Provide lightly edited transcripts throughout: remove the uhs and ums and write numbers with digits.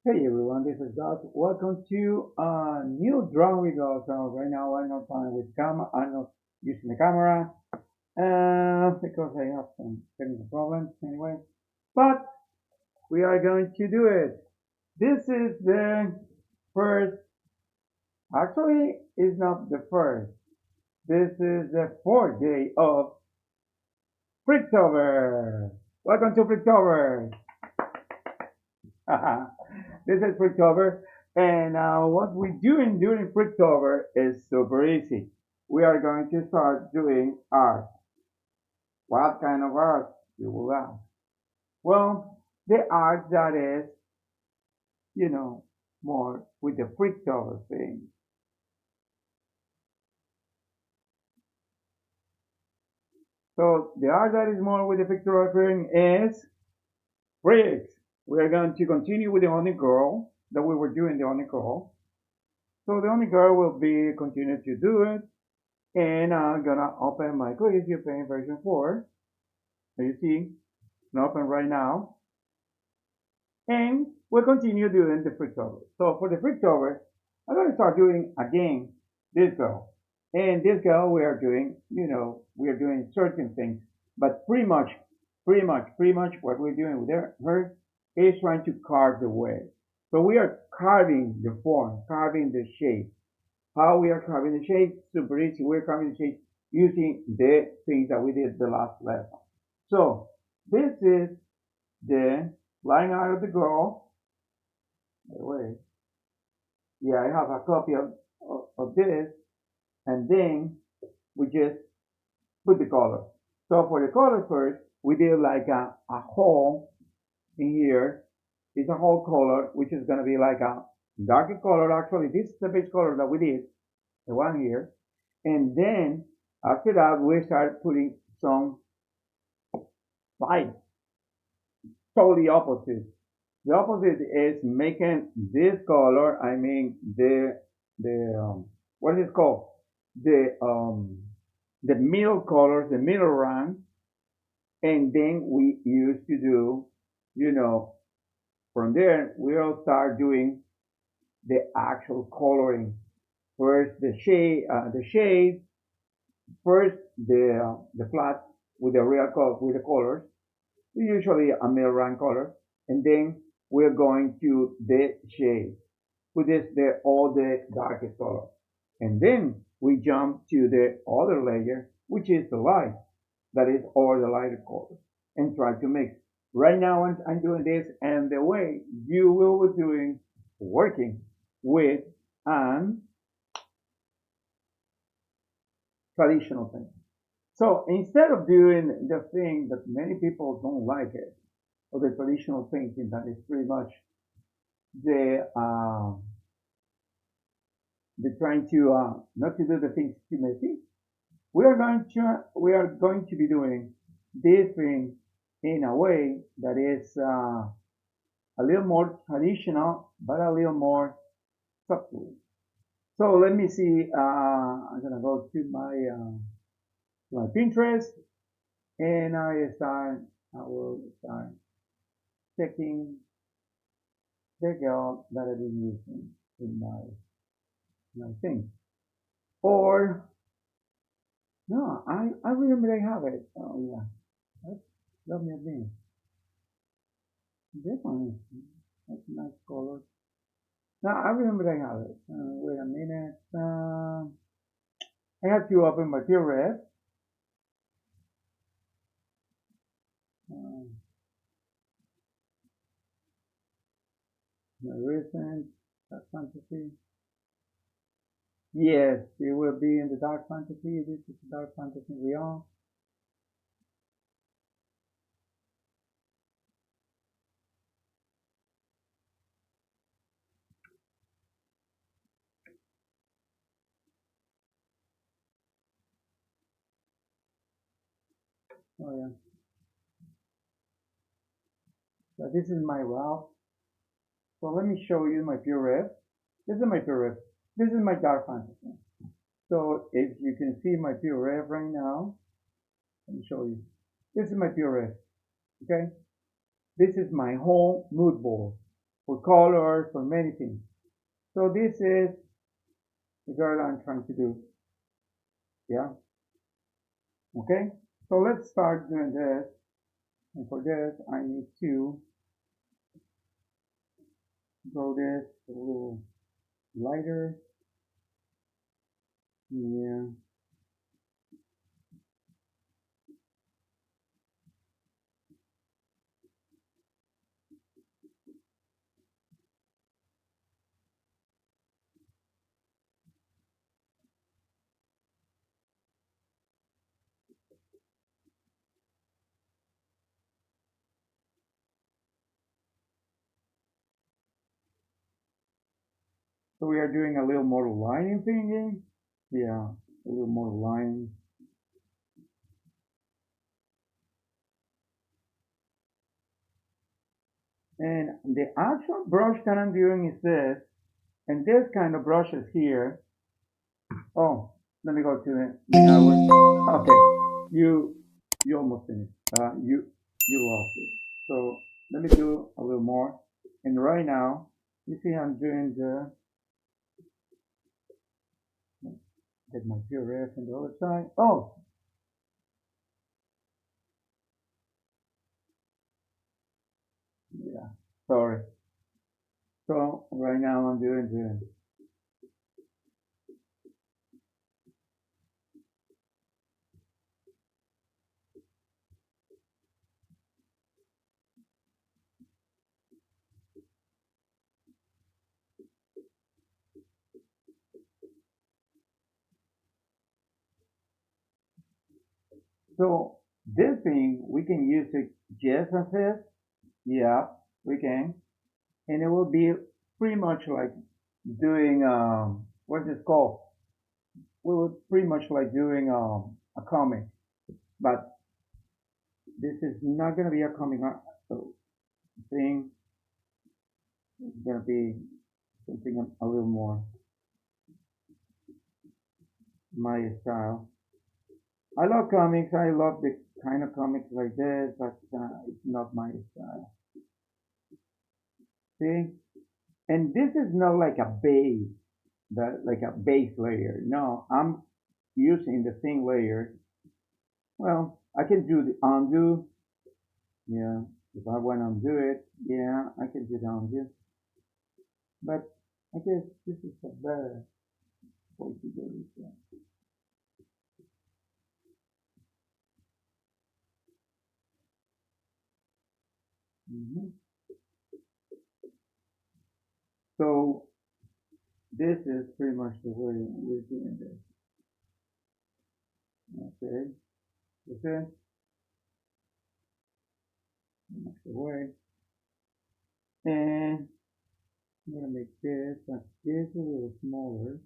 Hey everyone, this is Gus. Welcome to a new drawing video. So right now I'm not playing with camera. I'm not using the camera because I have some technical problems anyway. But we are going to do it. This is the first. Actually, it's not the first. This is the fourth day of Freaktober. Welcome to Freaktober. This is Freaktober, and what we're doing during Freaktober is super easy. We are going to start doing art. What kind of art, you will ask? Well, the art that is, more with the Freaktober thing. So the art that is more with the Freaktober thing is freaks. We are going to continue with the only girl that we were doing the only girl. So the only girl will be continue to do it. And I'm gonna open my CSP Paint version 4. So you see, it's open right now. And we'll continue doing the Freaktober. So for the Freaktober, I'm gonna start doing again this girl. And this girl we are doing, we are doing certain things. But pretty much what we're doing with her is trying to carve the way. So we are carving the form, carving the shape. How we are carving the shape? Super easy. We're carving the shape using the things that we did the last lesson. So this is the line art of the girl. Wait, yeah, I have a copy of this, and then we just put the color. So for the color first, we did like a hole in here. It's a whole color, which is gonna be like a darker color. Actually, this is the base color that we did, the one here. And then after that, we start putting some light. Totally opposite. The opposite is making this color. I mean the what is it called? The middle colors, the middle rank, and then we used to do, you know, from there we'll start doing the actual coloring. First the shade. First the flat with the real color with the colors, usually a middle rank color, and then we're going to the shade, which is the all the darkest color, and then we jump to the other layer, which is the light, that is all the lighter colors, and try to mix. Right now I'm doing this, and the way you will be doing working with an traditional thing. So instead of doing the thing that many people don't like it, or the traditional thinking that is pretty much the the trying to not to do the things too messy, we are going to be doing this thing in a way that is a little more traditional, but a little more subtle. So let me see. I'm gonna go to my Pinterest, and I will start checking the girl that I've been using in my thing. Or no, I remember I have it. Oh yeah, that's love me again. This one is that's a nice color. No, I remember I have it. Wait a minute. I have to open my pure red. Uh, my recent dark fantasy. Yes, it will be in the dark fantasy. This is the dark fantasy real. Oh yeah. So this is my route. So let me show you my pure red. This is my pure red. This is my dark fantasy. So if you can see my pure red right now, let me show you. This is my pure red. Okay. This is my whole mood board. for colors, for many things. So this is the girl I'm trying to do. Yeah. Okay. So let's start doing this. And for this, I need to draw this a little lighter. Yeah. So we are doing a little more lining thingy. Yeah, a little more line. And the actual brush that I'm doing is this, and this kind of brushes here. Oh, let me go to the hours. Okay, you almost finished. You lost it. So let me do a little more. And right now, you see I'm doing the get my PRF on the other side. Oh, yeah, sorry. So right now I'm doing the so this thing we can use it just as this. Yeah, we can, and it will be pretty much like doing what's it called? We would pretty much like doing a comic, but this is not gonna be a comic thing. It's gonna be something a little more my style. I love comics. I love the kind of comics like this, but it's not my style. See, and this is not like a base, that like a base layer. No, I'm using the same layer. Well, I can do the undo. Yeah, if I want to undo it, yeah, I can do the undo. But I guess this is a better way to do this. Yeah. Mhm. So this is pretty much the way we're doing this. Okay, that's it. Pretty much the way. And I'm gonna make this a little smaller.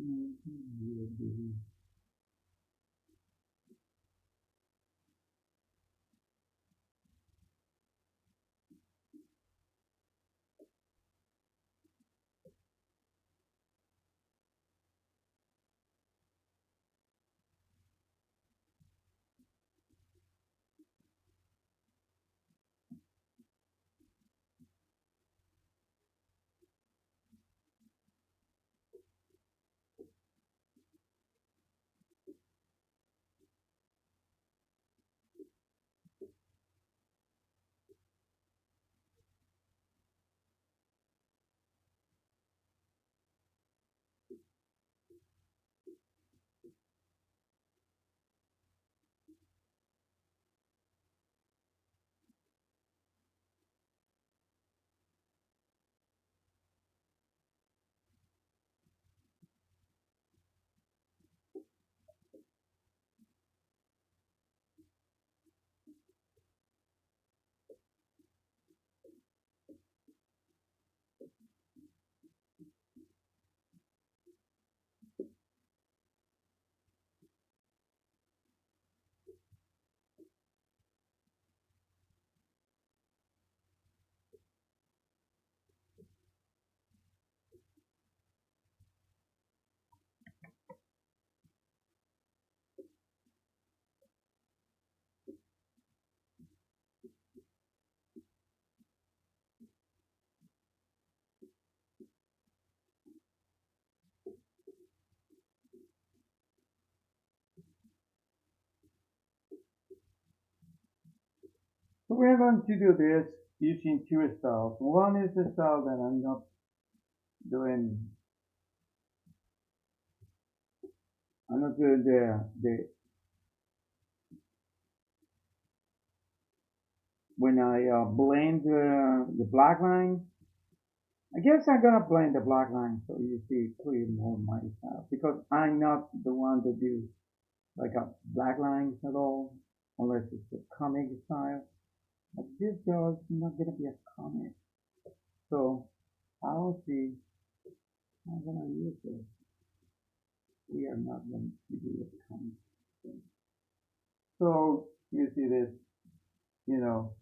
Mhm. we're going to do this using two styles. One is the style that I'm not doing. I'm not doing the when I blend the black line. I guess I'm gonna blend the black line so you see clear more my style because I'm not the one that do like a black lines at all unless it's a comic style. But this girl is not gonna be a comic, so I'll see. I'm gonna use this. We are not going to do a comic thing. So you see this, you know,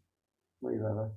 way better.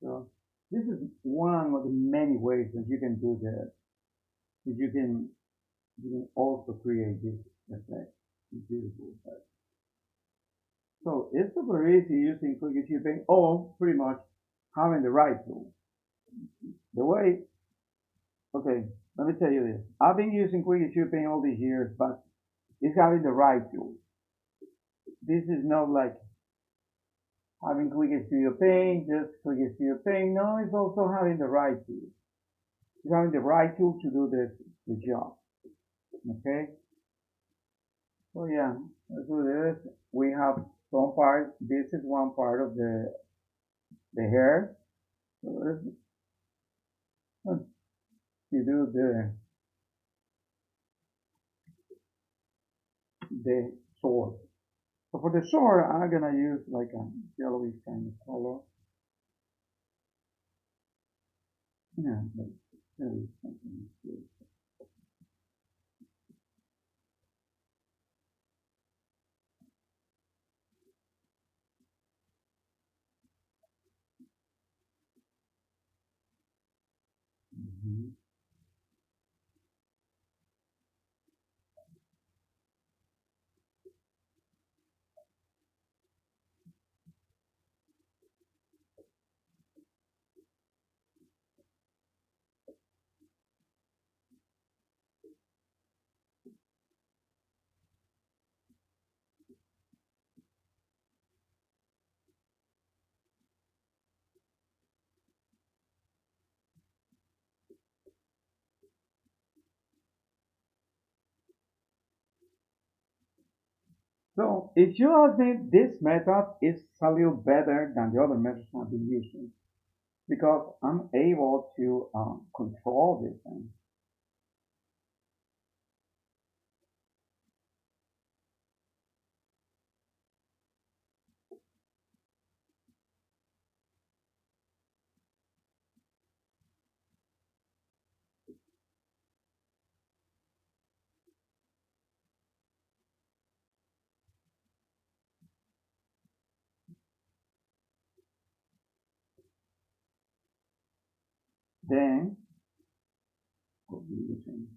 So this is one of the many ways that you can do that. That you can also create this effect, this beautiful effect. So it's super easy using Clicky Shipping or pretty much having the right tool. The way, okay, let me tell you this. I've been using Clicky Shipping all these years, but it's having the right tool. This is not like having Clicky Studio Paint, just Clicky Studio Paint. No, it's also having the right tool. It's having the right tool to do the job. Okay? So yeah, let's do this. We have some part. This is one part of the hair. So let's do the sword. So for the sword, I'm gonna use like a yellowish kind of color. Yeah, but really something good. Mhm. So if you ask me, this method is a little better than the other methods I've been using because I'm able to control this thing. Then we'll be using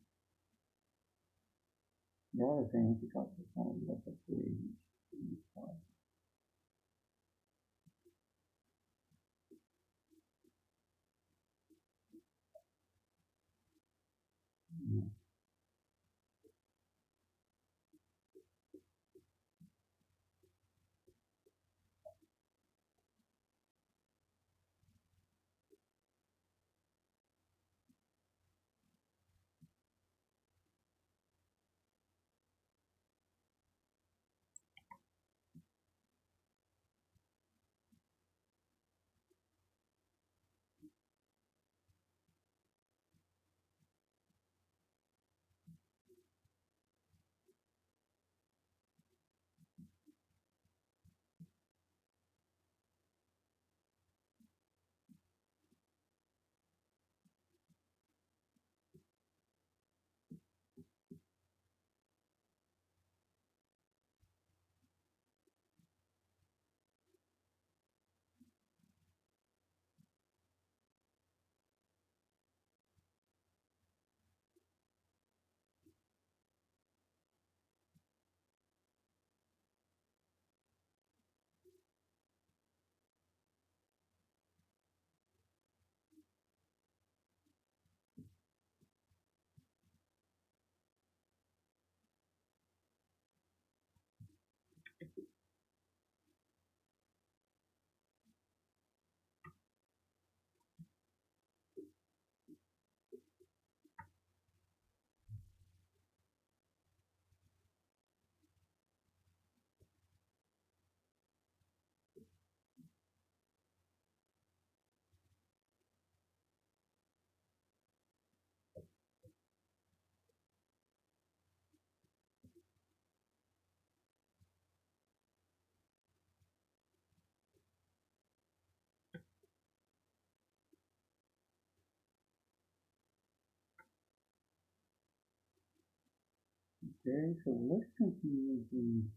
the other thing because it's only like a three. Okay, so let's continue with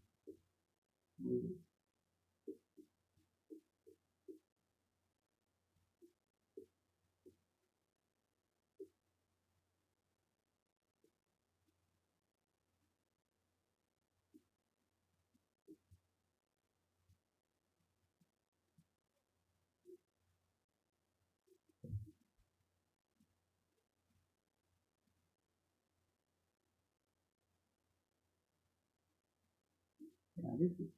yeah, this is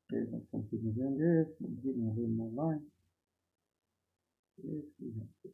okay, let's continue doing this. I'm giving a little more line. This we have.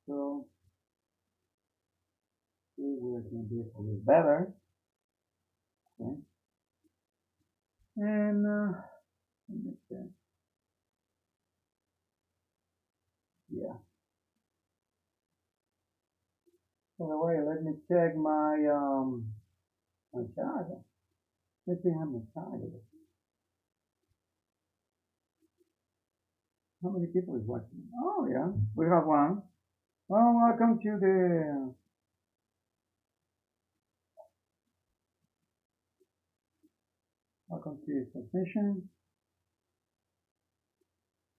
So we're going to do it a little better. Okay. And yeah. By the way, let me check my charger. Let's see how much charger. How many people is watching? Oh yeah, we have one. Well, welcome to the transmission.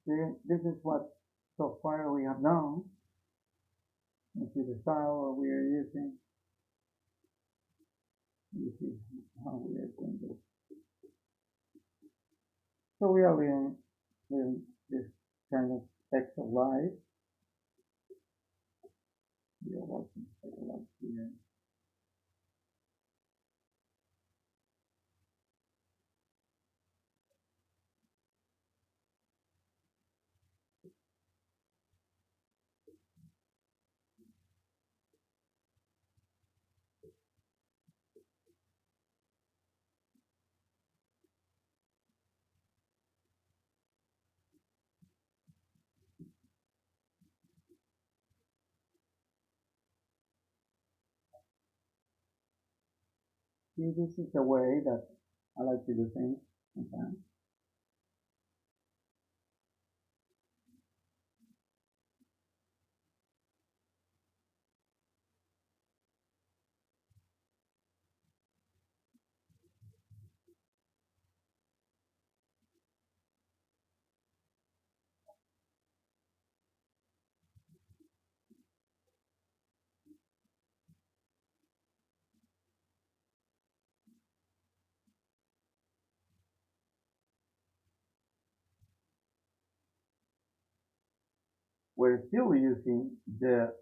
This is what software we have done. This is the style we are using. This is how we are doing this. So we are in this kind of text of life. We are watching like here. See, this is the way that I like to do things sometimes. We're still using the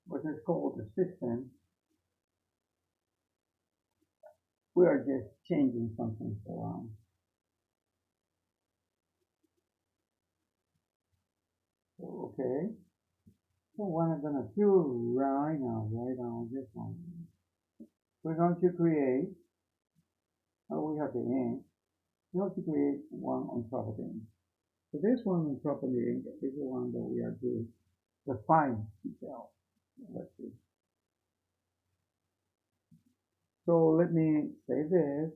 what is called the system. We are just changing something around. So, okay. So what I'm gonna do right now, this one, we're going to create. Oh, we have the ink. We have to create one on top of the ink. So this one on top of the ink is the one that we are doing the fine detail. Let's see. So let me save this.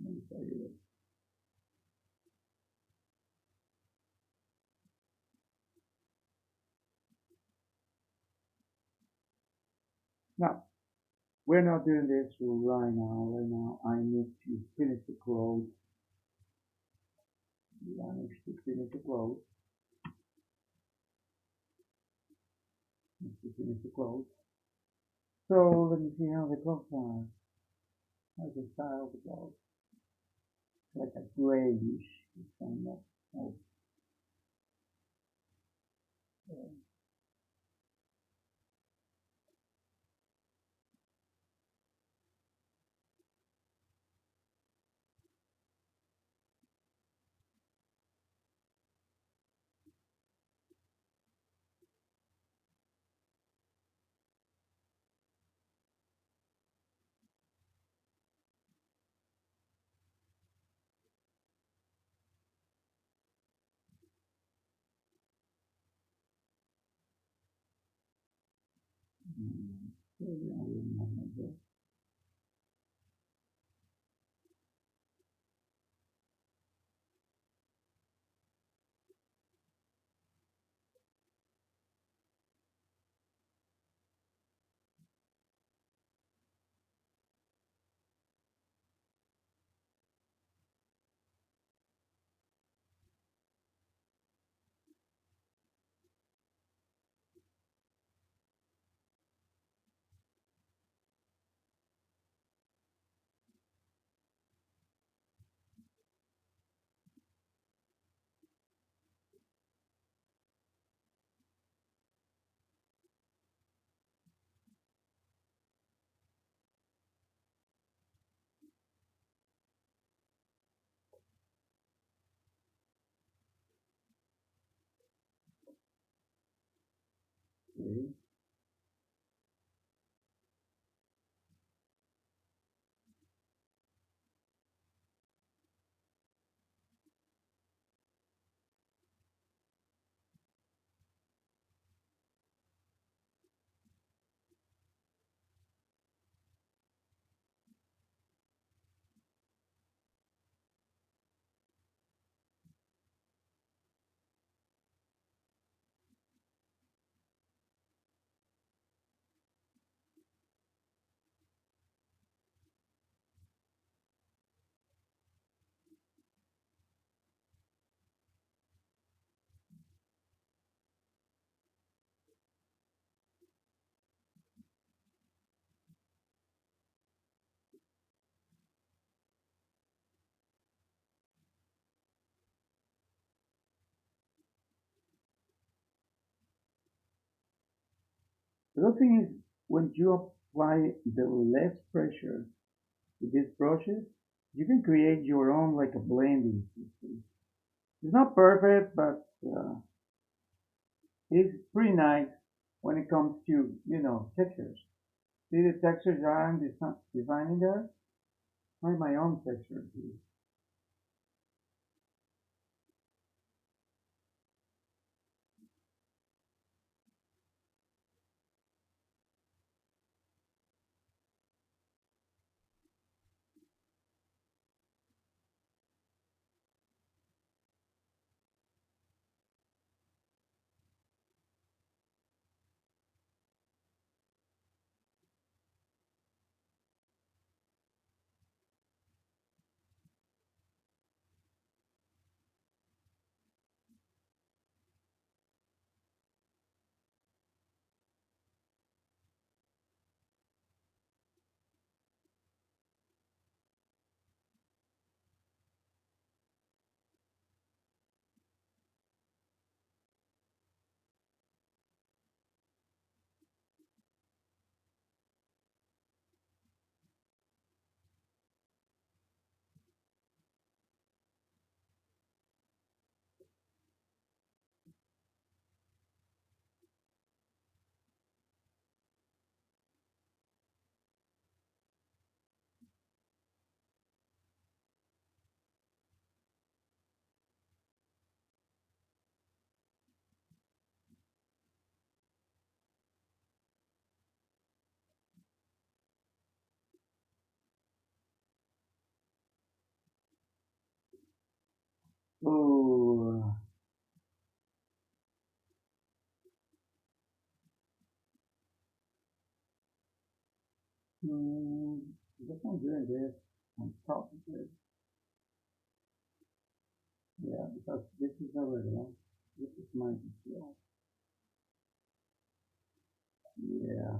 Let me show you this. Now, we're not doing this right now. Right now, I need to finish the close. I need to finish the close. Need to finish the close. So let me see how the clothes are. How's the style of the clothes? Like a grayish kind of. Okay. Okay. The other thing is when you apply the less pressure to these brushes, you can create your own like a blending system. It's not perfect, but it's pretty nice when it comes to textures. See the textures I'm designing there? I have my own textures here. Ooh. Hmm. I guess I'm doing this on top of this. Yeah, because this is already on. This is my detail. Yeah.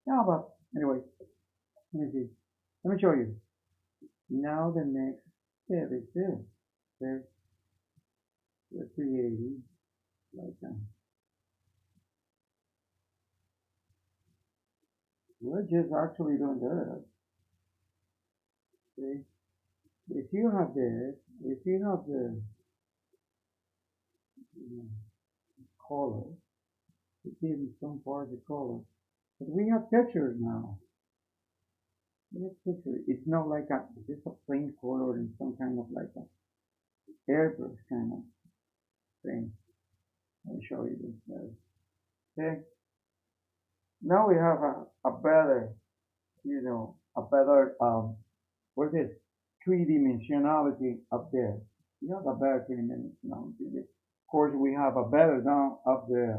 Yeah, but anyway, let me see. Let me show you. Now the next step is this. Okay, we're creating like we're just actually doing this. Okay, if you have this, if you have the you know, color, it gives you some part of the color. But we have textures now. We have texture. It's not like just a plain color and some kind of like a airbrush kind of thing. Let me show you this. Okay, now we have a better, a better what's this? Three dimensionality up there. We have a better three dimensionality. Of course, we have a better down up there.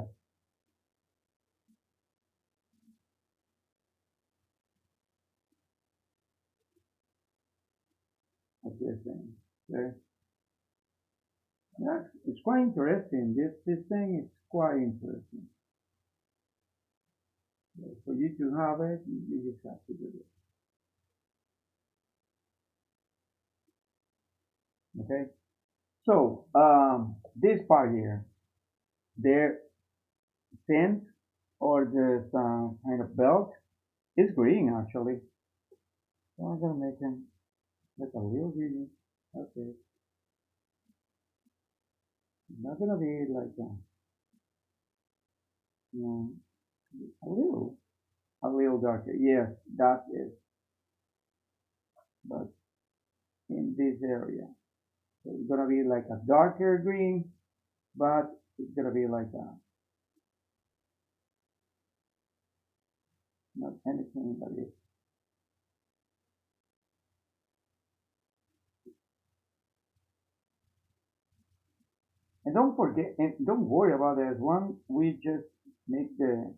Of this thing. Okay? Yeah, it's quite interesting. This thing is quite interesting. For you to have it, you just have to do it. Okay? So, this part here, their scent or this kind of belt is green actually. So I'm gonna make him like a little green. Okay. It's not gonna be like you know, a little darker. Yes, that is, but in this area. So it's gonna be like a darker green, but it's gonna be like a, not anything but it. And don't forget, and don't worry about this. Once we just make the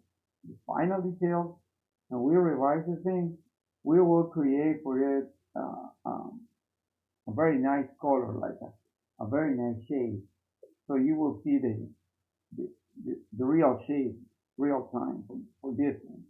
final details and we revise the thing, we will create for it a very nice color, like a very nice shade. So you will see the, the real shade, real time for this one.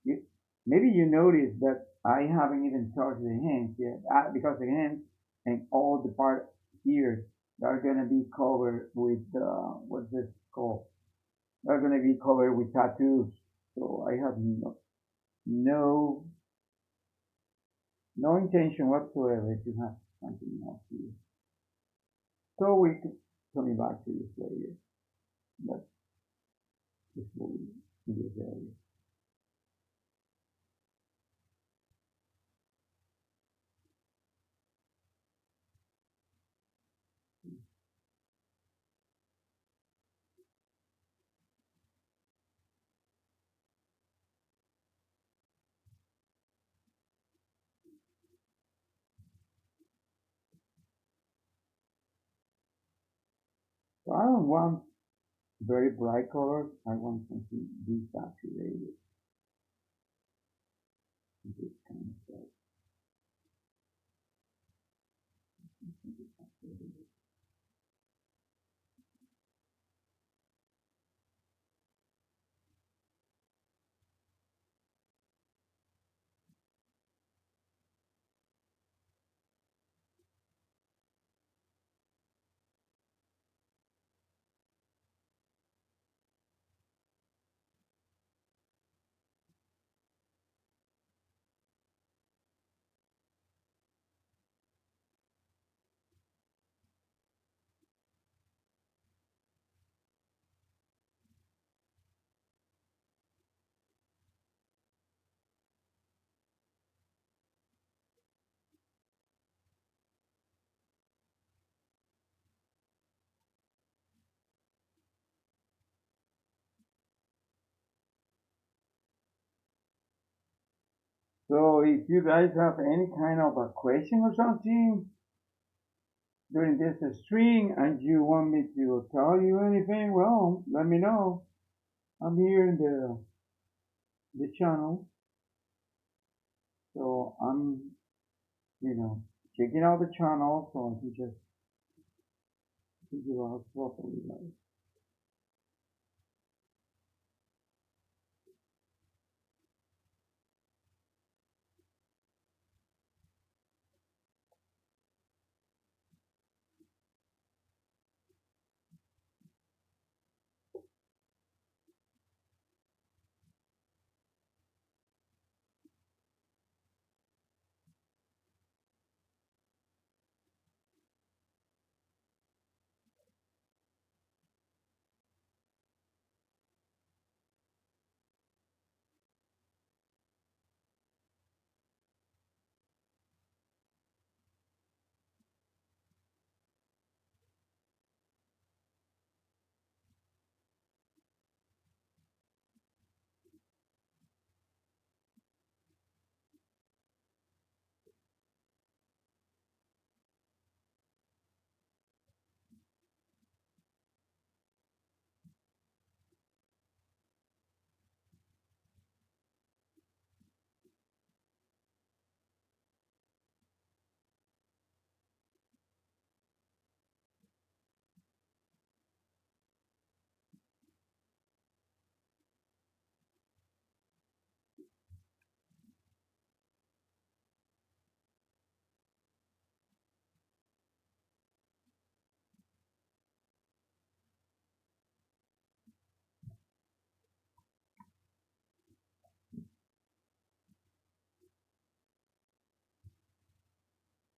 You, maybe you notice that I haven't even touched the hands yet, because the hands and all the part here are gonna be covered with what's this called? They're gonna be covered with tattoos. So I have no no intention whatsoever to have something else here. So we can coming back to this later. But this will be in this area. So I don't want very bright colors. I want something desaturated. This kind of stuff. So if you guys have any kind of a question or something during this stream and you want me to tell you anything, well, let me know. I'm here in the channel, so I'm, checking out the channel so I can just figure out properly. Like,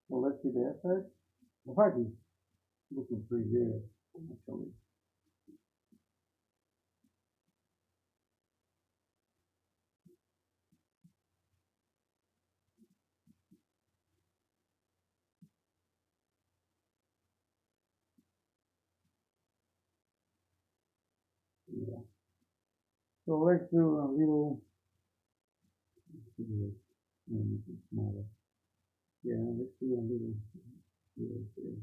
so let's see the effect. The effect is looking pretty good, actually. Yeah. So let's do a little, let's see here, make it smaller. Yeah, let's do a little, okay.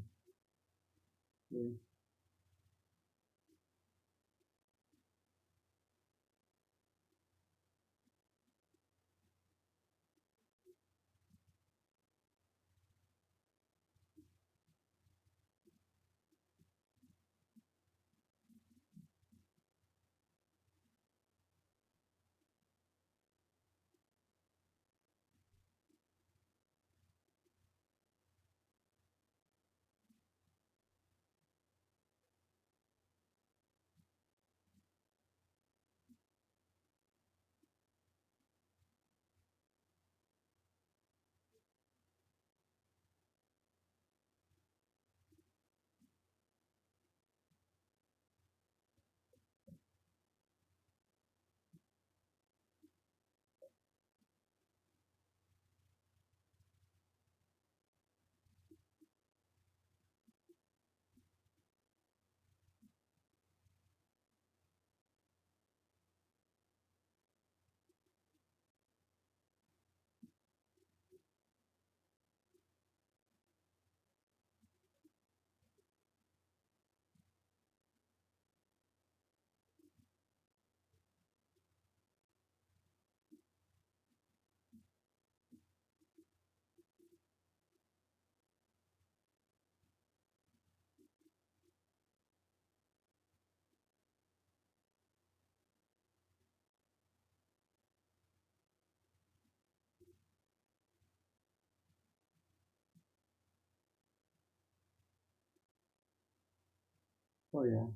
So yeah,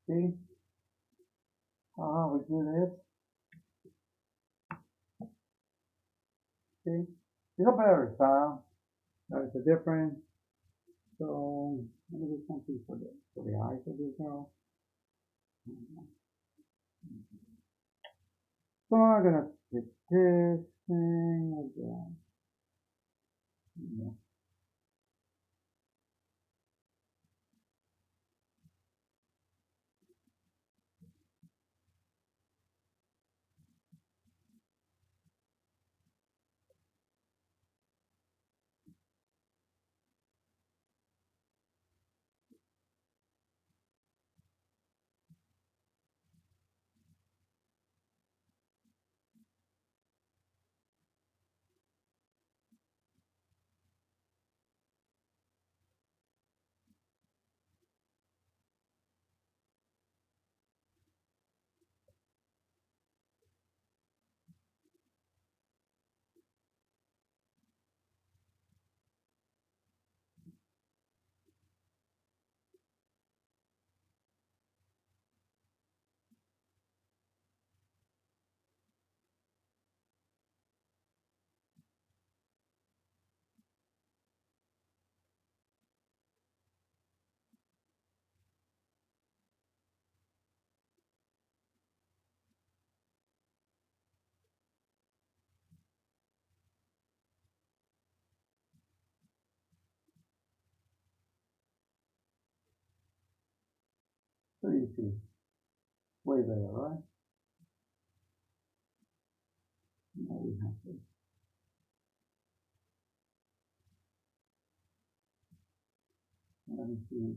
see how we do this? See, it's a better style. There's a difference. So let me do something for the eyes of this girl. So I'm gonna pick this thing like that. Yeah. So you see, way better, right? Now we have this. Let me see.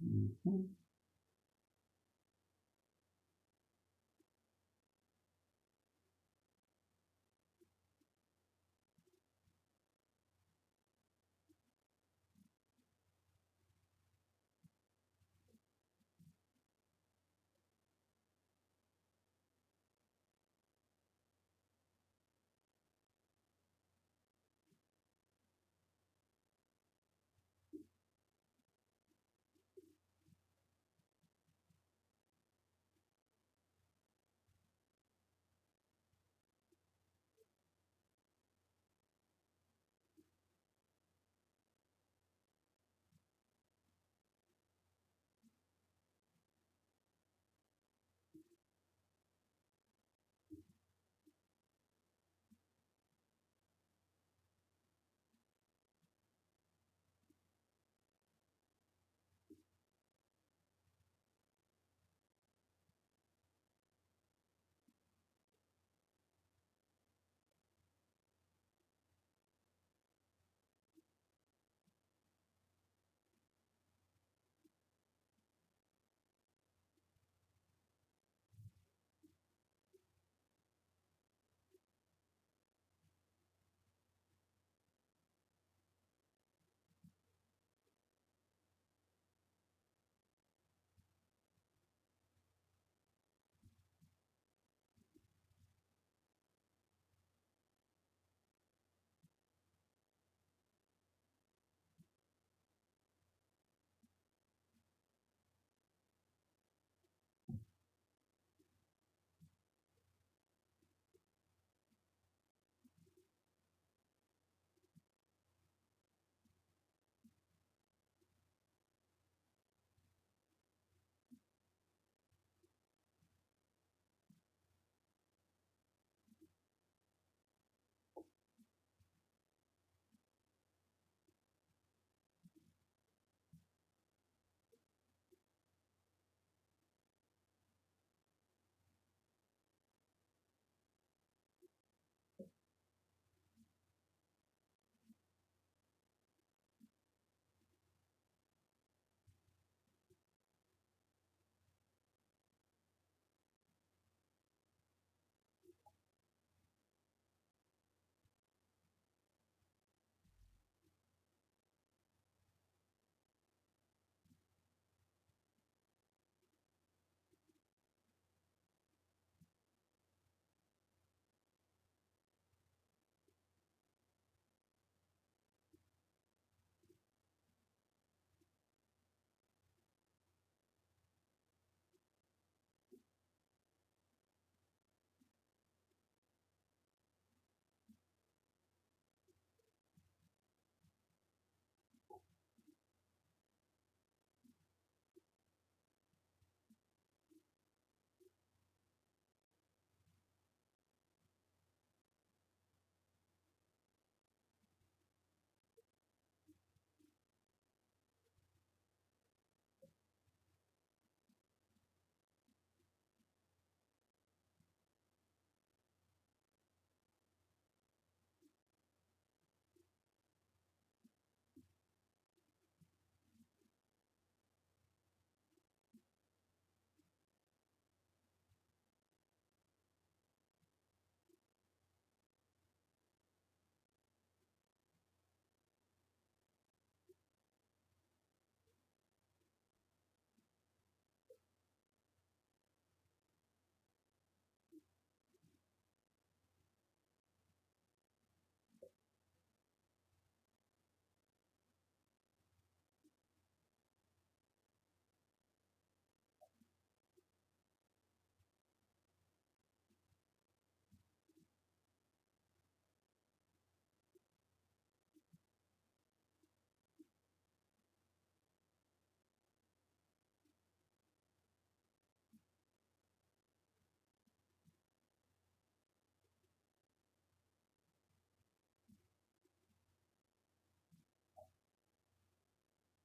Mhm.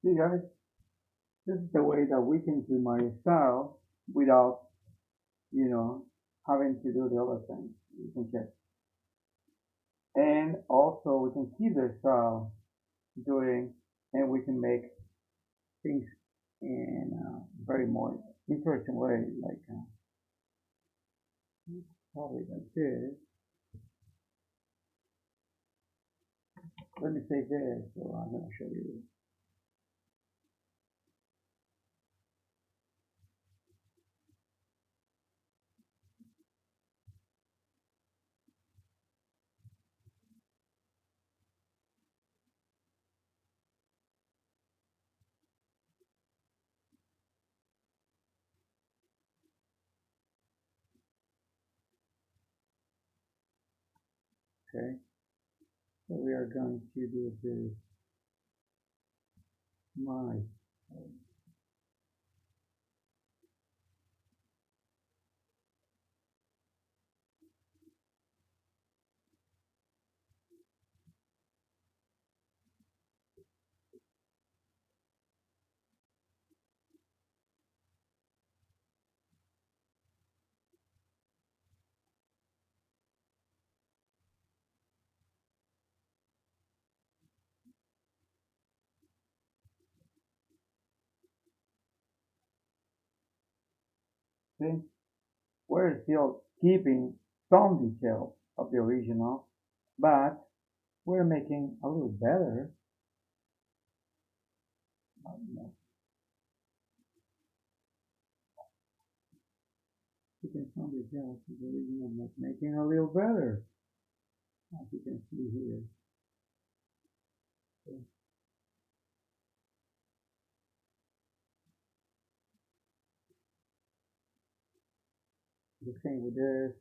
See guys, this is the way that we can do my style without, you know, having to do the other things. You can check. And also we can keep the style doing, and we can make things in a very more interesting way, like probably like this. Let me say this, so I'm going to show you. Okay, so we are going to do this. My thing. We're still keeping some details of the original, but we're making a little better. Keeping some details of the original, but making a little better, as you can see here. So the same with this.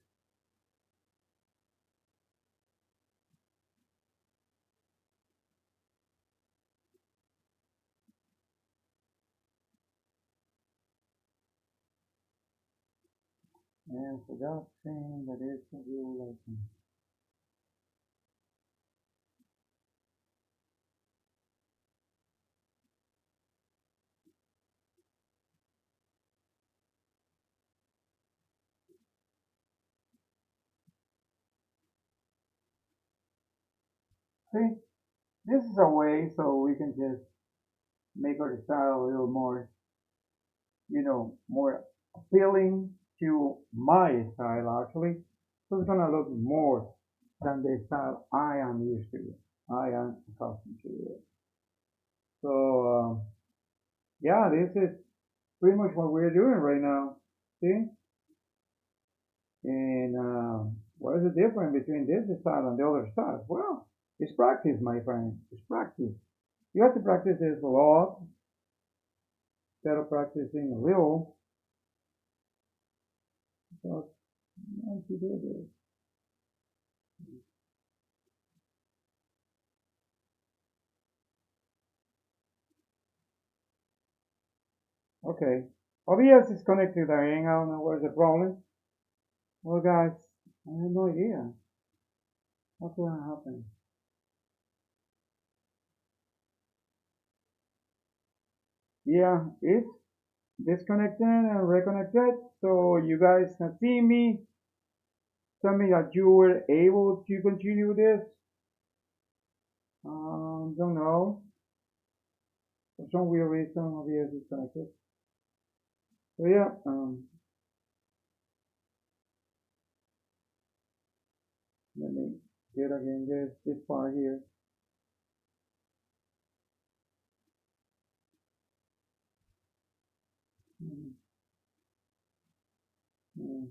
And for that thing, that is a real lesson. See, this is a way so we can just make our style a little more, more appealing to my style actually. So it's gonna look more than the style I am used to. I am accustomed to it. So yeah, this is pretty much what we're doing right now. See, and what is the difference between this style and the other style? Well, it's practice, my friend. It's practice. You have to practice this a lot instead of practicing a little. So once you do this. Okay. OBS is connected, I don't know where's the problem. Well, guys, I have no idea what's going to happen. Yeah, it's disconnected and reconnected. So you guys can see me. Tell me that you were able to continue this. Don't know. For some weird reason, OBS is disconnected. So yeah, let me get again this part here. Mm, mm.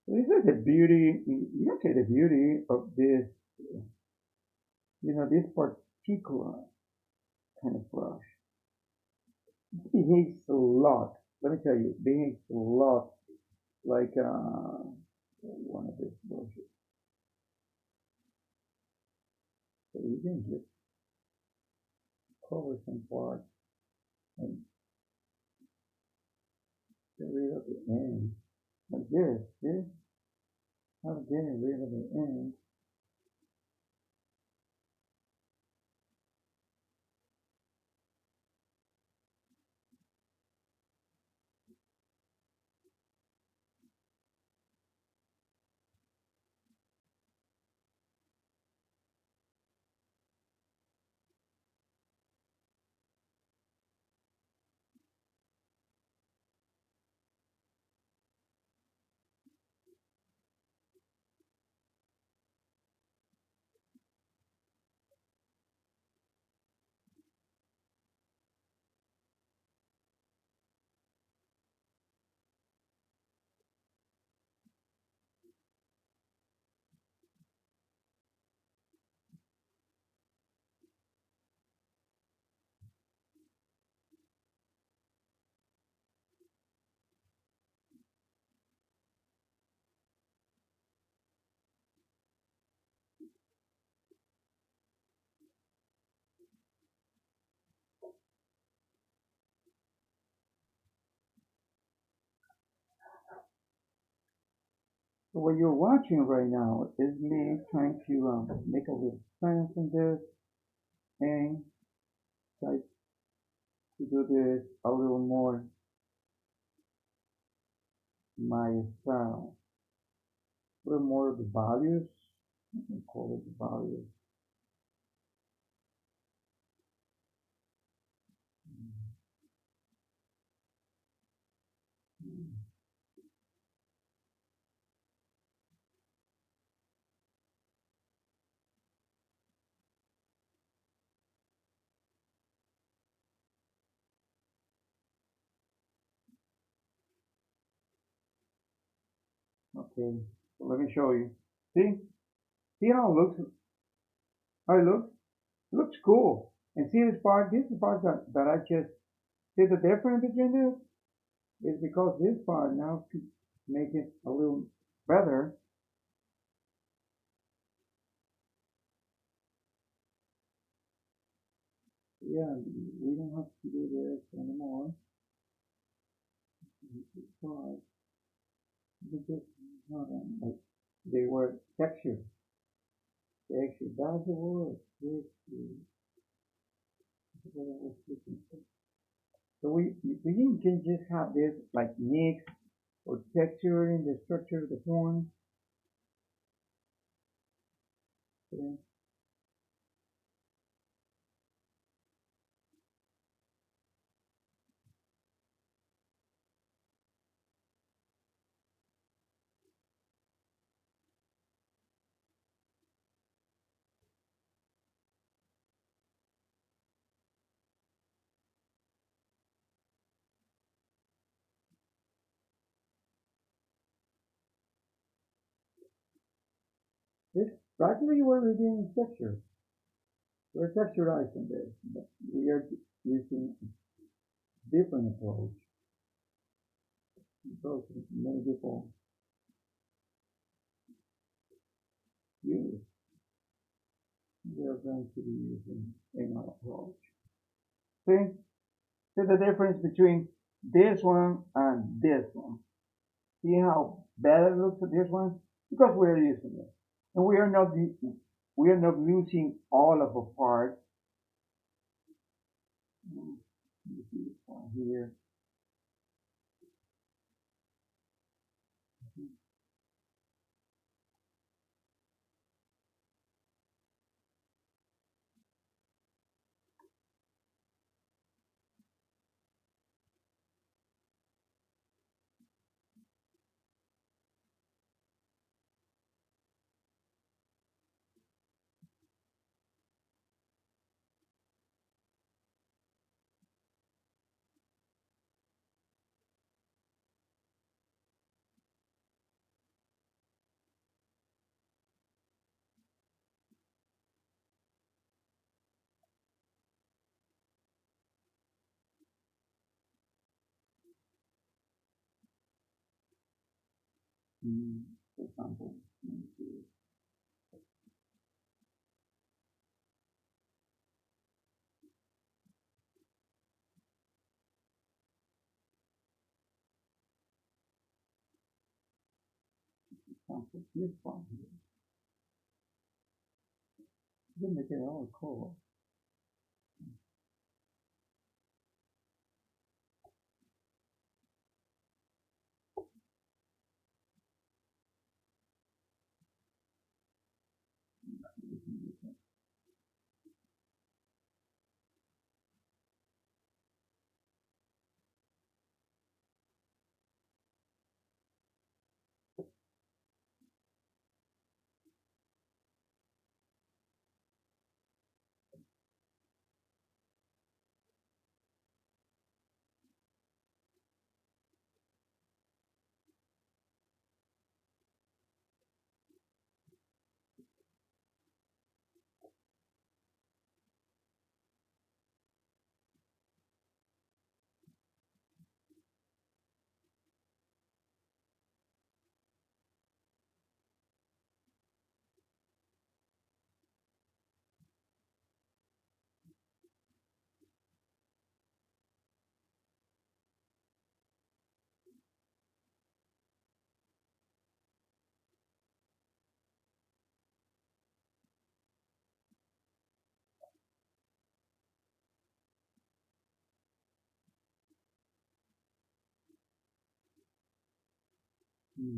This is the beauty, you can say the beauty of this, this particular kind of brush. It behaves a lot. Let me tell you, it behaves a lot like one of these brushes. So you can just cover some part and get rid of the end. Like this, see? I'm getting rid of the end. So what you're watching right now is me trying to make a little science in this and try to do this a little more my style. A little more of the values. Let me call it the values. Okay, so let me show you. See? See how it looks? How it looks? It looks cool. And see this part? This is the part that I just see the difference between this is because this part now to make it a little better. Yeah, we don't have to do this anymore. This part, we just hold on, like they were texture. Texture, that's the word. Texture. That's what I was looking for. So we can just have this like mix or texture in the structure of the form. Okay. This practically we're doing texture. We're texturizing this, but we are using a different approach. Approach that many people use. We are going to be using in our approach. See? See the difference between this one and this one. See how better it looks at this one? Because we're using it. And we are not losing all of a part. You see this one here. For example, let me see. can put this one here. Then make it all cool.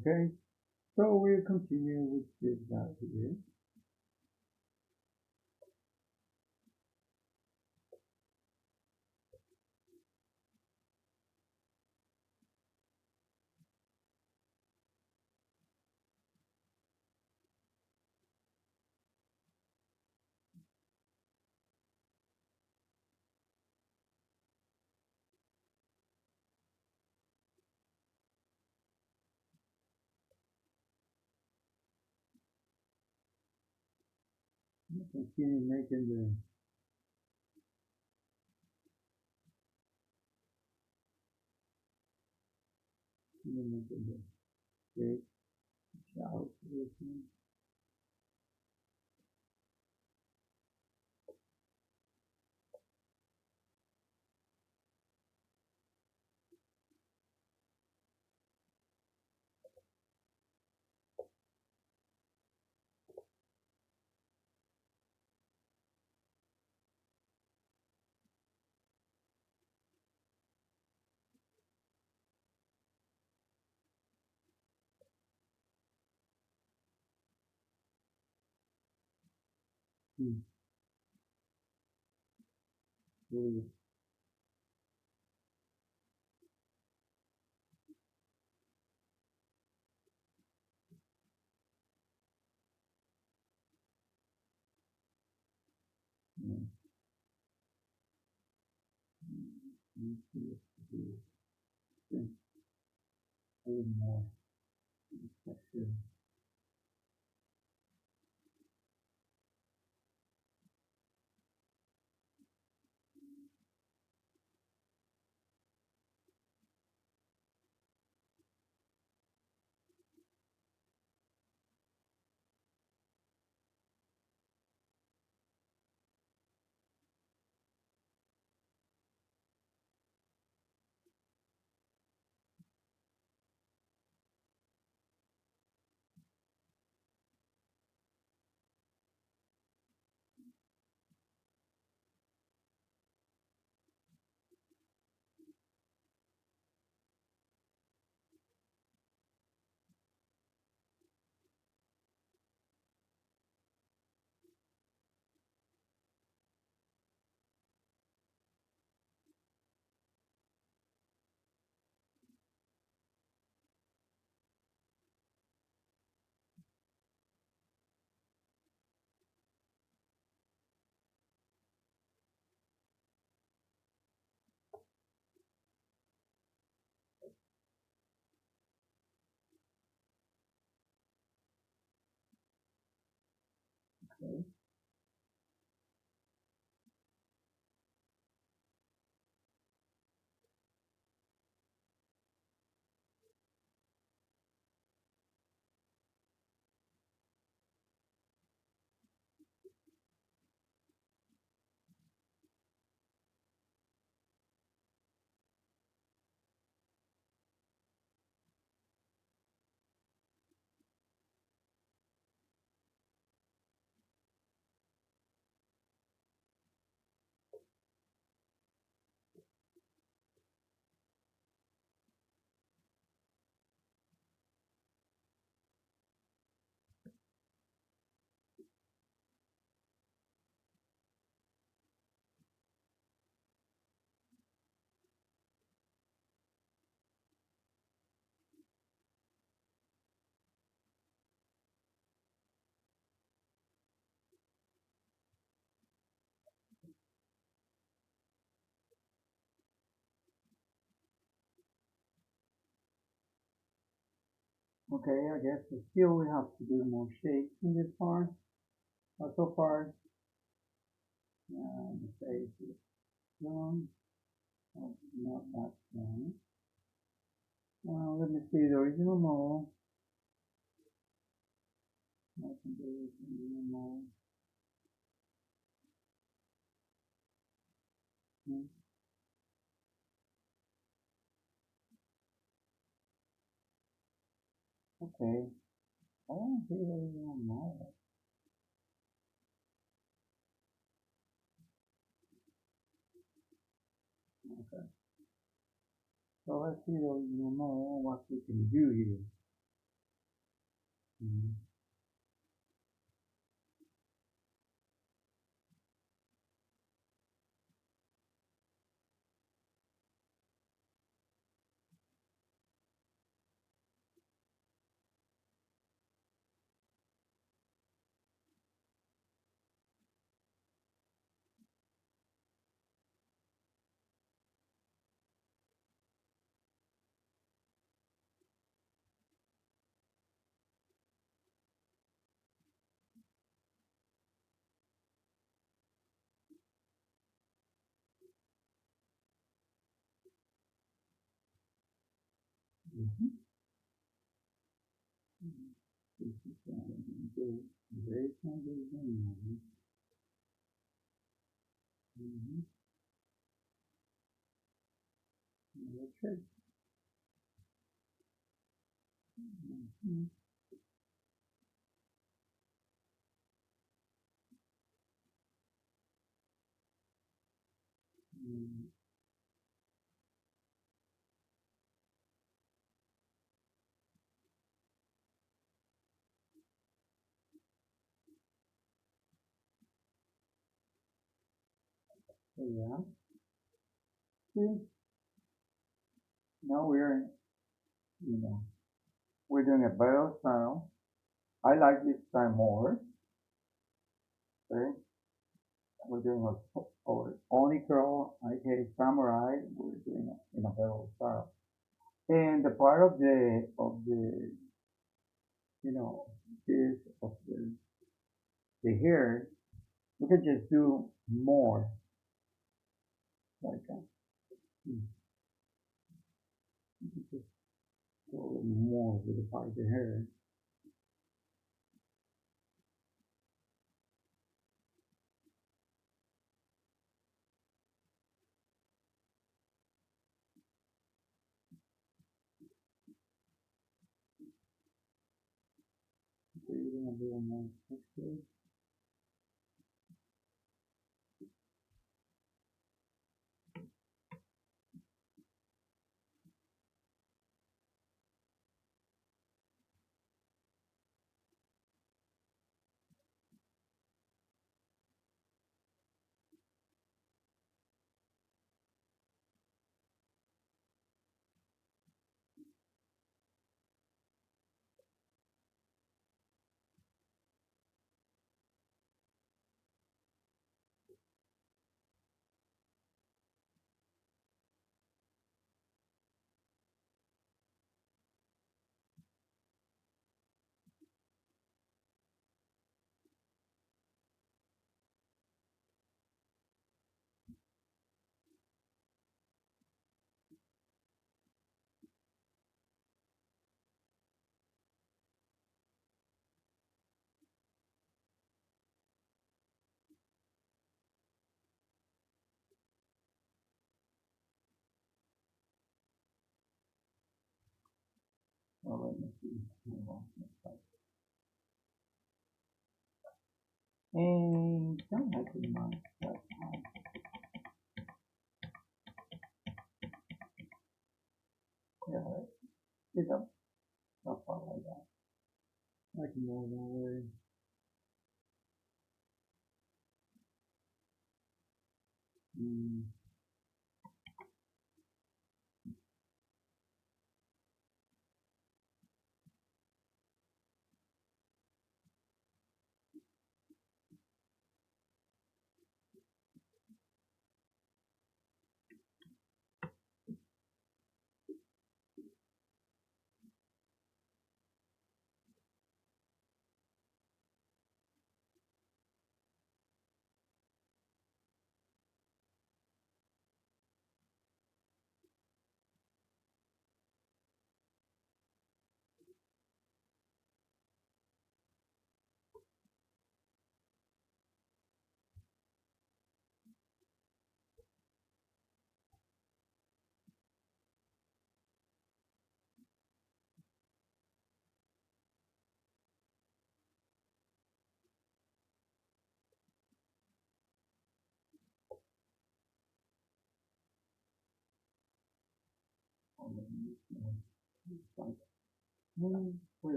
Okay, so we'll continue with this guy here. We'll continue making the shape out this one. Hmm. Really, yeah. Need to do think a little more texture. Okay, I guess still we have to do more shapes in this part. But so far, the face is strong, not that strong. Let me see the original model. I can do the original model. Hmm. Okay, I don't see the original model. Okay, so let's see the original model, what we can do here. Hmm. Mm-hmm. This is the very foundation. Mm-hmm. Okay. Mm-hmm. Mm-hmm. So yeah, see, now you know, we're doing a better style. I like this style more. Okay, we're doing our only curl, aka samurai. We're doing it in a better style. And the part of the you know this of the hair, we can just do more like that. Hmm. We can just go a little more with the part of the hair. So you're gonna do a more texture. Well, let me see. And don't like it much. That's fine. Yeah, right. It's up like that. Like more that way. Mm.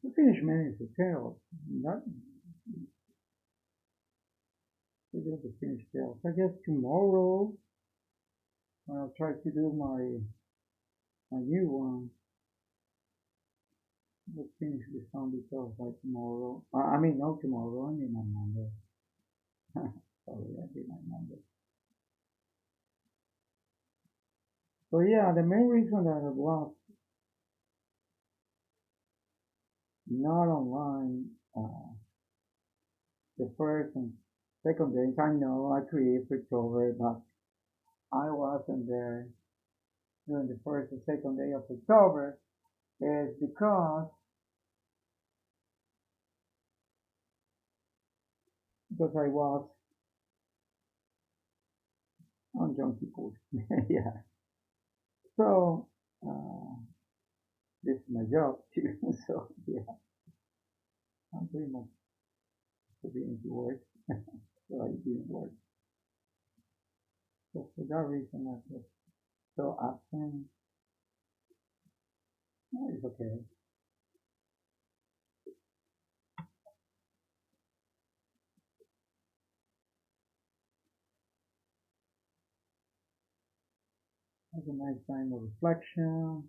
We finished many tails. Not we did the finished tails. I guess tomorrow I'll try to do my new one. We'll finish the zombie tails by tomorrow. I mean, not tomorrow. I mean on Monday. Sorry, I did my Monday. So yeah, the main reason that I was not online the first and second days, I know I created Freaktober, but I wasn't there during the first and second day of October is because I was on Junkie Food. Yeah. So this is my job too. So yeah, I'm pretty much being to work. So I didn't work. So for that reason I was so absent. It's okay. It was a nice time of reflection.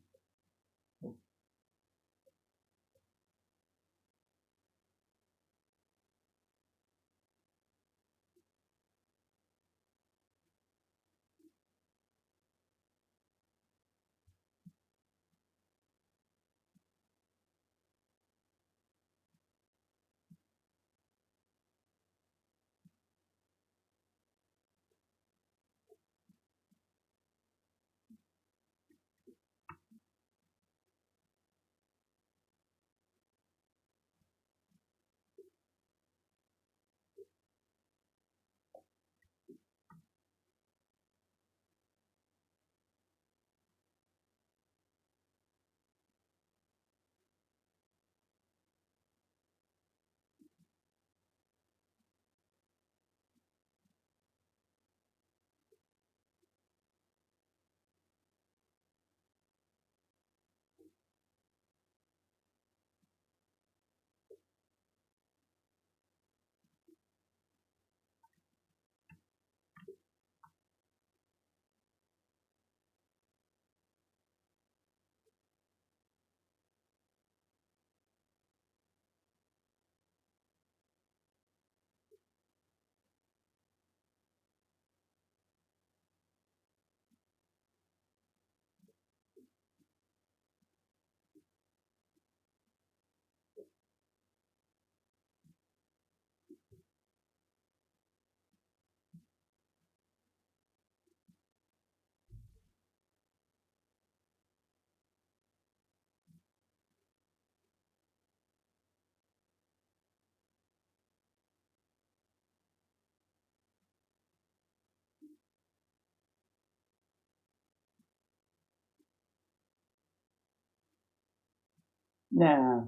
Nah,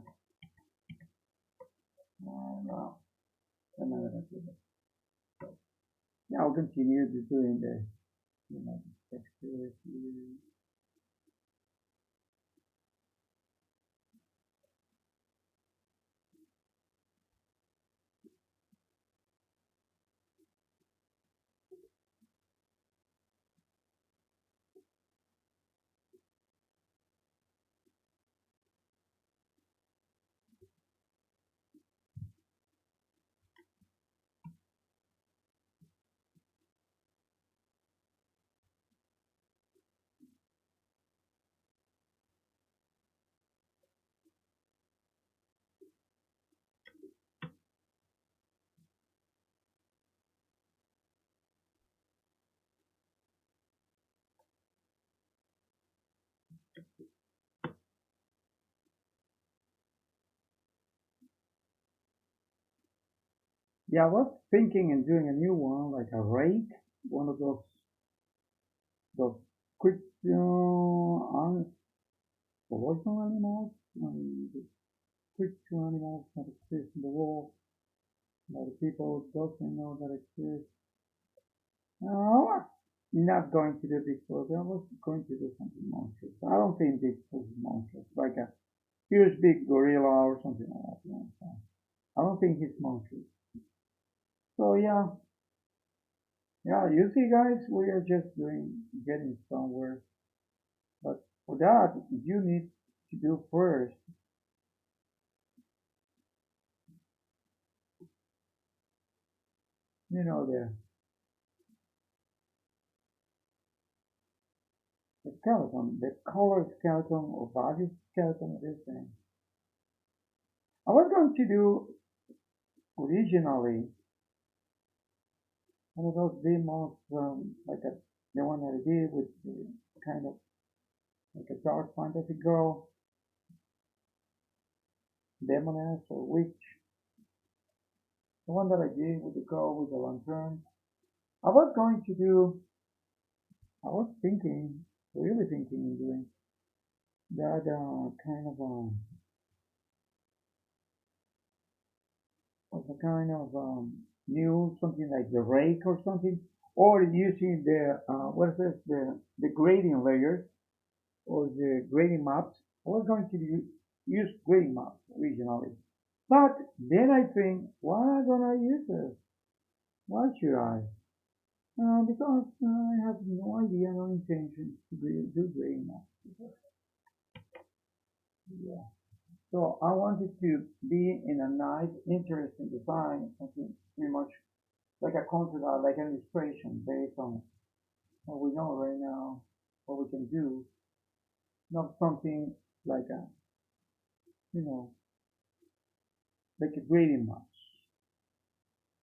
no, I'm not gonna do that. So, yeah, I'll continue doing the, textures. Yeah, I was thinking and doing a new one, like a rake, one of those quick promotional animals, the quick animals that exist in the world that the people doesn't know that exist. Oh, not going to do Bigfoot. I was going to do something monstrous. I don't think Bigfoot is monstrous, like a huge big gorilla or something like that. You know, so I don't think he's monstrous. So yeah, yeah. You see, guys, we are just getting somewhere. But for that, you need to do first, you know, the skeleton, the color skeleton or body skeleton of this thing. I was going to do originally one of those demos, like the one that I did with the kind of like a dark fantasy girl, demoness or witch. The one that I did with the girl with the lantern. I was going to do, I was thinking, really thinking of doing that kind of a kind of new something like the rake or something, or using the what is this the grading layers or the grading maps. I was going to use grading maps originally, but then I think, why am I gonna use this? Why should I? Because I have no idea, no intention to do grading maps. Yeah. So I wanted to be in a nice, interesting design, something pretty much like a concept art, like an illustration based on what we know right now, what we can do, not something like a, you know, like a grading map.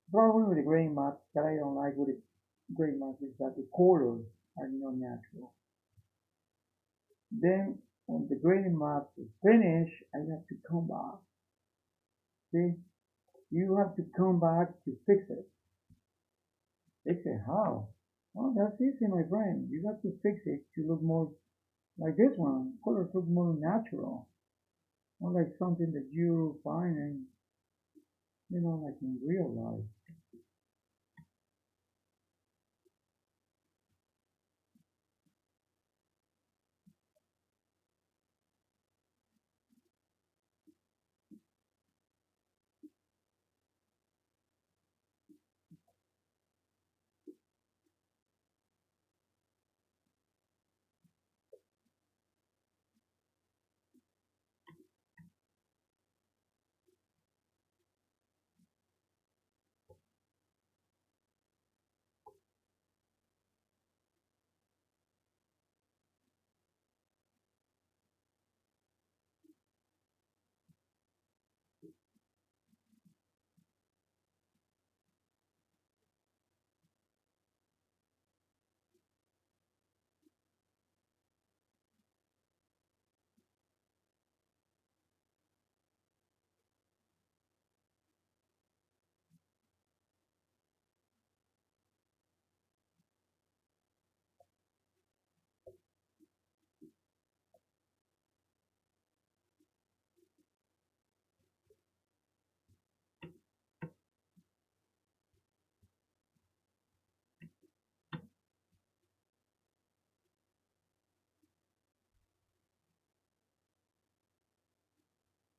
The problem with the grading map that I don't like with the grading map is that the colors are not natural. Then when the grading map is finished, I have to come back. See, you have to come back to fix it. Fix it how? Well, that's easy, my friend. You have to fix it to look more like this one. Colors look more natural. Not like something that you find in, like in real life.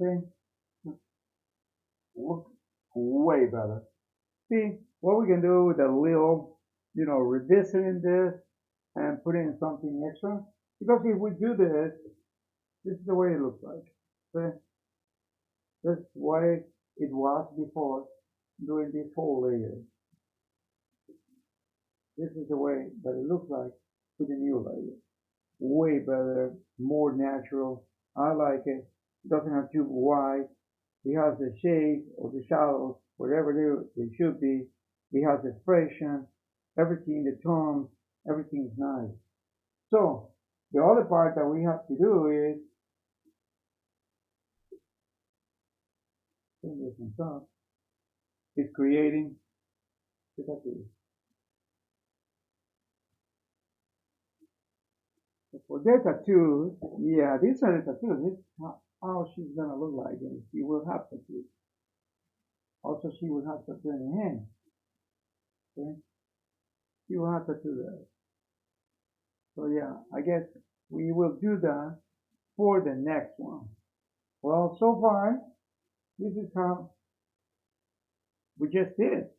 See, look way better. See, what we can do with a little, revisiting this and putting in something extra. Because if we do this, this is the way it looks like. See, this is what it was before doing this whole layer. This is the way that it looks like with the new layer. Way better, more natural. I like it. It doesn't have too white. It has the shade or the shadows, whatever they should be. It has expression, everything, the tones, everything is nice. So the other part that we have to do is is creating the tattoo. So for the tattoos, yeah, these are the tattoos. This is how she's gonna look like, and she will have tattoos. Also, she will have tattoo in her hand. Okay? She will have tattoo there. So yeah, I guess we will do that for the next one. Well, so far, this is how we just did it.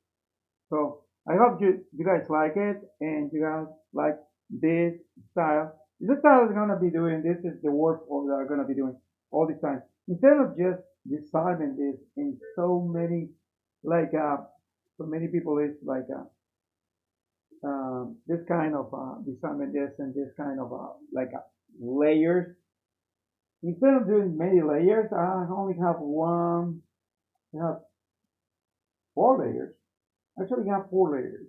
So I hope you guys like it and you guys like this style. This style is gonna be doing, this is the workflow that I'm gonna be doing all the time. Instead of just designing this in so many, like, so many people is like, this kind of, designing this and this kind of, like, layers. Instead of doing many layers, I only have one, I have four layers. Actually, I have four layers.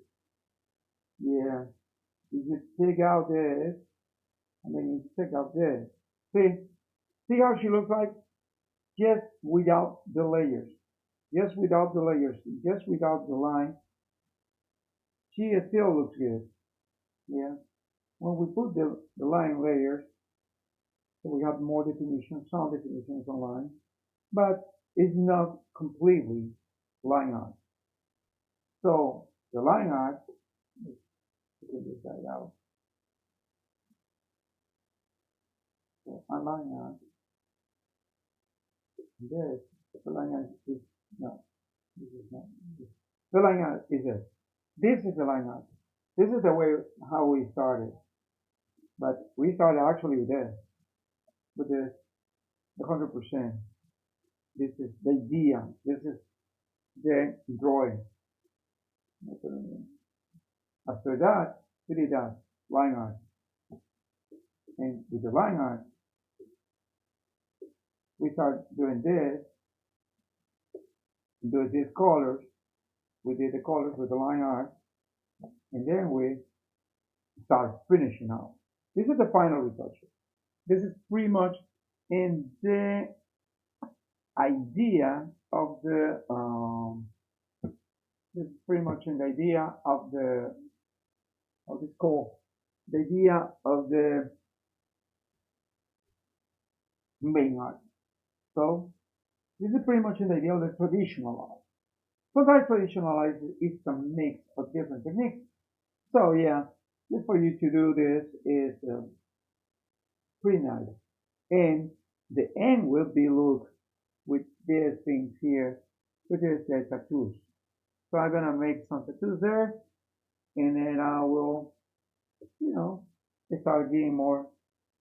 Yeah. You just take out this, and then you take out this. See how she looks like? Just without the layers. Just without the layers. Just without the line. She still looks good. Yeah. When we put the line layers, so we have more definition, some definitions online, but it's not completely line art. So the line art, let's get this guy out. So I line art. This, the line art is, no, this is not, this. The line art is this. This is the line art. This is the way how we started. But we started actually with this, the 100%. This is the idea. This is the drawing. After that, we did that line art. And with the line art, we start doing this, do these colors. We did the colors with the line art, and then we start finishing out. This is the final result. This is pretty much in the idea of the, this is pretty much in the idea of the, how it's called, the idea of the main art. So this is pretty much in the idea of the traditional art. Sometimes traditional art is a mix of different techniques. So yeah, just for you to do this is pretty nice. And the end will be look with these things here, which is the tattoos. So I'm gonna make some tattoos there, and then I will, you know, start getting more,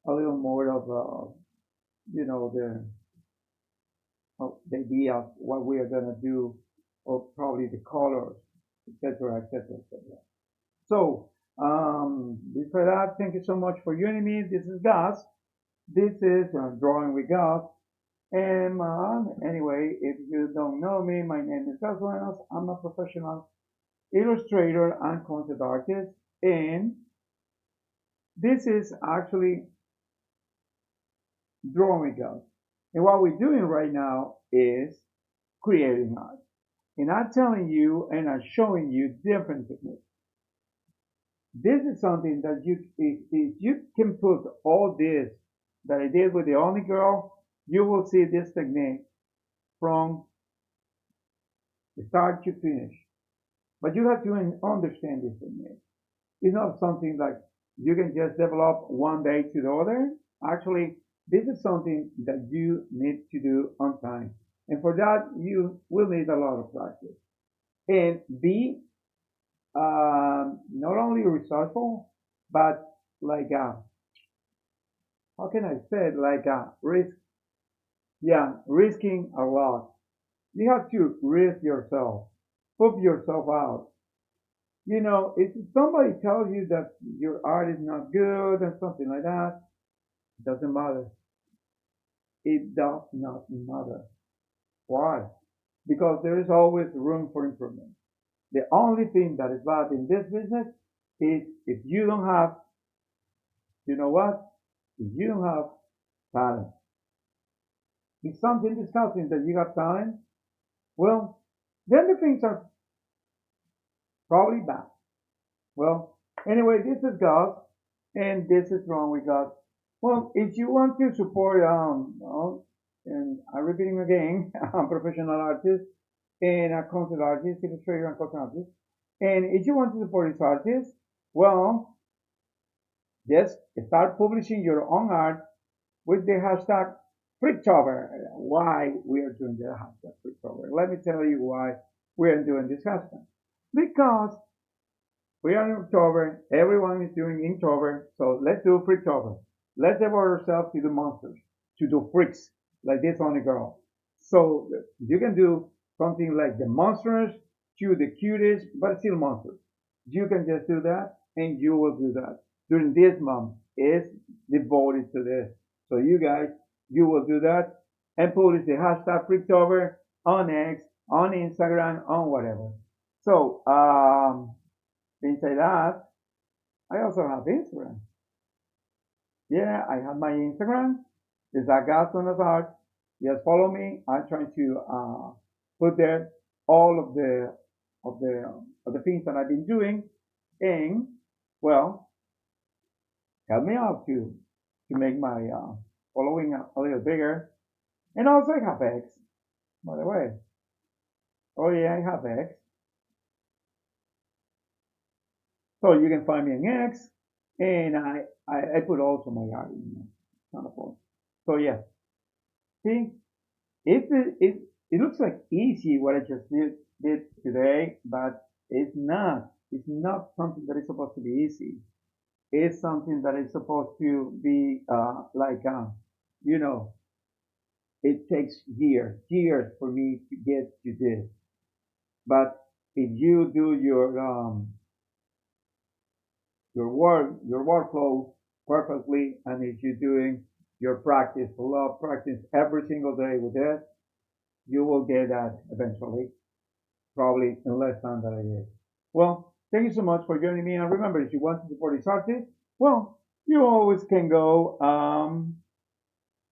a little more of, you know, the idea of what we are gonna do, or probably the colors, etc., etc., etc. So, before that, thank you so much for joining me. This is Gus. This is Drawing with Gus. And anyway, if you don't know me, my name is Gus Duenas. I'm a professional illustrator and concept artist. And this is actually Drawing with Gus. And what we're doing right now is creating art. And I'm telling you and I'm showing you different techniques. This is something that if you can put all this that I did with the only girl, you will see this technique from start to finish. But you have to understand this technique. It's not something like you can just develop one day to the other. Actually, this is something that you need to do on time. And for that, you will need a lot of practice. And be not only resourceful, but like, how can I say it? Like, risking a lot. You have to risk yourself, put yourself out. You know, if somebody tells you that your art is not good and something like that, it doesn't matter. It does not matter. Why? Because there is always room for improvement. The only thing that is bad in this business is if you don't have, you know what? If you don't have talent. If something disgusting that you have talent, well, then the things are probably bad. Well, anyway, this is Gus, and this is Wrong with Gus. Well, if you want to support, and I'm repeating again, I'm a professional artist and a concept artist, illustrator and concept artist. And if you want to support this artist, well, Just start publishing your own art with the hashtag Freaktober. Why we are doing the hashtag Freaktober? Let me tell you why we are doing this hashtag. Because we are in October, everyone is doing Inktober, so let's do Freaktober. Let's devote ourselves to the monsters, to the freaks, like this only girl. So you can do something like the monsters to the cutest, but still monsters. You can just do that, and you will do that. During this month is devoted to this. So you guys, you will do that and publish the hashtag Freaktober on X, on Instagram, on whatever. So, inside that, I also have Instagram. Yeah, I have my Instagram. It's a Gus Duenas art. Just follow me. I'm trying to put there all of the things that I've been doing, and well, help me out to make my following a little bigger. And also I have X, by the way. Oh yeah, I have X. So you can find me on X, and I put also my art in kind of form. So yeah, see, it looks like easy what I just did today, but it's not. It's not something that is supposed to be easy. It's something that is supposed to be you know, it takes years for me to get to this. But if you do your workflow perfectly, and if you're doing your practice, a lot of practice every single day with this, you will get that eventually, probably in less time than I did. Well, thank you so much for joining me. And remember, if you want to support this artist, well, you always can go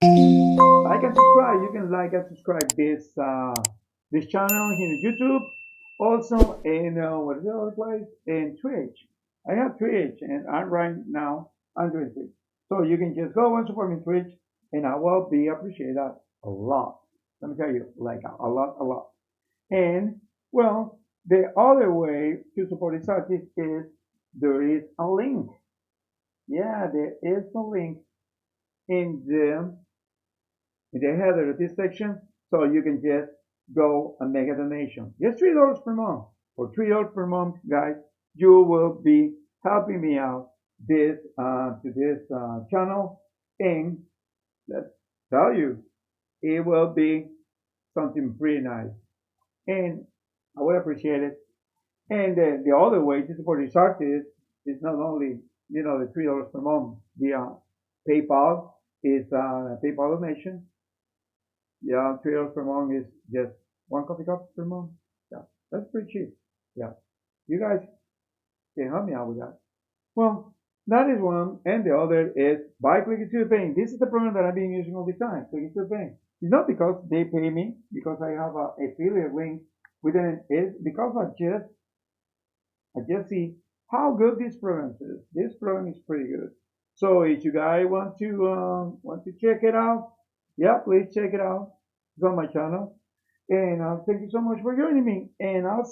like and subscribe. You can like and subscribe this channel here on YouTube. Also in what is the other place? In Twitch. I have Twitch, and I'm right now I'm doing Twitch. So you can just go and support me on Twitch, and I will be appreciate that a lot. Let me tell you, like a lot, a lot. And well, the other way to support this artist is there is a link. Yeah, there is a link in the header of this section, so you can just go and make a donation. Just $3 per month. For $3 per month, guys, you will be helping me out this channel, and let's tell you, it will be something pretty nice, and I would appreciate it. And the other way to support this artist is not only the $3 per month via PayPal, is PayPal donation. Yeah, $3 per month is just one coffee cup per month. Yeah, that's pretty cheap. Yeah, you guys can help me out with that. Well, that is one, and the other is buy clicking to the paint. This is the program that I've been using all the time, clicking to the paint. It's not because they pay me, because I have a affiliate link with it. It's because I just see how good this program is. This program is pretty good. So if you guys want to check it out, yeah, please check it out. It's on my channel. And thank you so much for joining me. And I'll